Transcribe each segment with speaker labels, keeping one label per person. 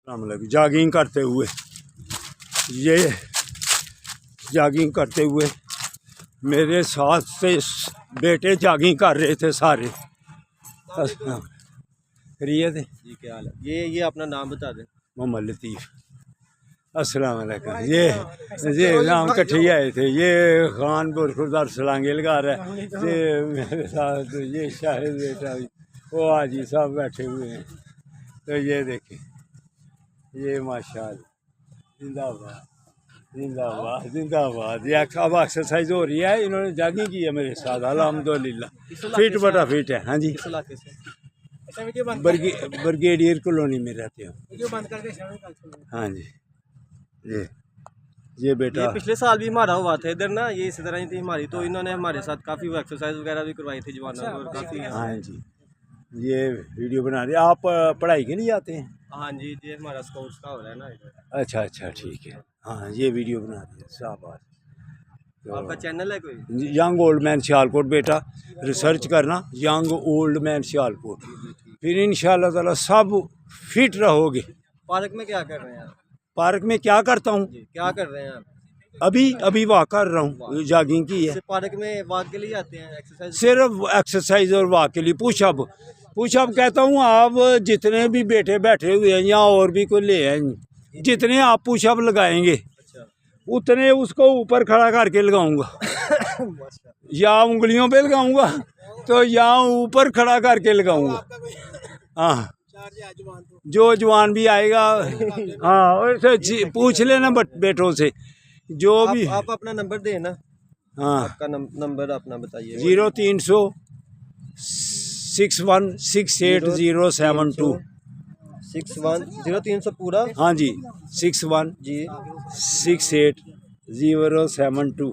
Speaker 1: Jogging करते हुए, ये जॉगिंग करते हुए मेरे साथ से बेटे जॉगिंग कर रहे थे सारे। खैरियत है
Speaker 2: जी, क्या हाल है? ये अपना नाम बता दें।
Speaker 1: मोहम्मद लतीफ़। अस्सलाम वालेकुम। ये नाम इकट्ठे ही आए थे। ये खानपुर खुरदार सलांगे लगा रहा है। ये मेरे साथ ये शाहिद बेटा भी, वो हाजी साहब बैठे हुए हैं। तो ये देखें, ये माशाअल्लाह, जिंदाबाद जिंदाबाद जिंदाबाद। ये अब एक्सरसाइज हो रही है, इन्होंने जॉगिंग की है मेरे साथ अल्हम्दुलिल्लाह। फिट बटा फिट है। हाँ जी,
Speaker 2: इस इलाके से
Speaker 1: ब्रिगेडियर कॉलोनी में रहते हो। हाँ जी, ये बेटा
Speaker 2: ये पिछले साल भी हमारा हुआ था इधर ना, ये इसी तरह ही थी हमारी, तो इन्होंने हमारे साथ काफ़ी एक्सरसाइज वगैरह भी करवाई थी जवानों को, और काफ़ी।
Speaker 1: हाँ जी, ये वीडियो बना रहे। आप पढ़ाई के लिए आते हैं?
Speaker 2: हाँ जी, ये हमारा स्काउट्स का हो रहा है ना इधर।
Speaker 1: अच्छा अच्छा, ठीक है। हाँ, ये वीडियो बना रहे हैं शाबाश।
Speaker 2: आपका चैनल है कोई?
Speaker 1: यंग ओल्ड मैन सियालकोट, बेटा रिसर्च करना, यंग ओल्ड मैन सियालकोट, फिर इंशाल्लाह ताला सब फिट रहोगे।
Speaker 2: पार्क में क्या कर रहे हैं आप?
Speaker 1: पार्क में क्या करता हूँ?
Speaker 2: क्या कर रहे हैं आप?
Speaker 1: अभी वॉक कर रहा हूँ, जॉगिंग की है।
Speaker 2: पार्क में वॉक के लिए आते हैं, एक्सरसाइज?
Speaker 1: सिर्फ एक्सरसाइज और वॉक के लिए। पुशअप कहता हूँ, आप जितने भी बेटे बैठे हुए हैं या और भी कोई ले आए, जितने आप पुशअप लगाएंगे उतने उसको ऊपर खड़ा करके लगाऊंगा। या उंगलियों पे लगाऊंगा तो या ऊपर खड़ा करके लगाऊंगा। हाँ, जो जवान भी आएगा, हाँ, और पूछ लेना बेटों से जो भी।
Speaker 2: आप अपना नंबर देना।
Speaker 1: हाँ,
Speaker 2: आपका नंबर अपना बताइए।
Speaker 1: 0361680072।
Speaker 2: 0300 पूरा?
Speaker 1: हाँ जी, 61
Speaker 2: जी
Speaker 1: 680072।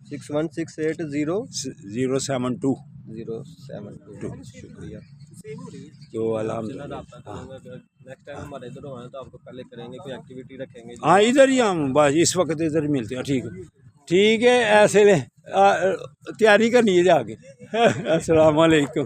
Speaker 2: 61680072।
Speaker 1: 072।
Speaker 2: शुक्रिया।
Speaker 1: तो अल्हम्दुलिल्लाह
Speaker 2: नेक्स्ट टाइम हमारे इधर होना तो आपको पहले करेंगे, कोई एक्टिविटी रखेंगे।
Speaker 1: हाँ, इधर ही हम बस इस वक्त इधर मिलते हैं। ठीक है, ठीक है, ऐसे तैयारी करनी है जाके। अस्सलाम वालेकुम।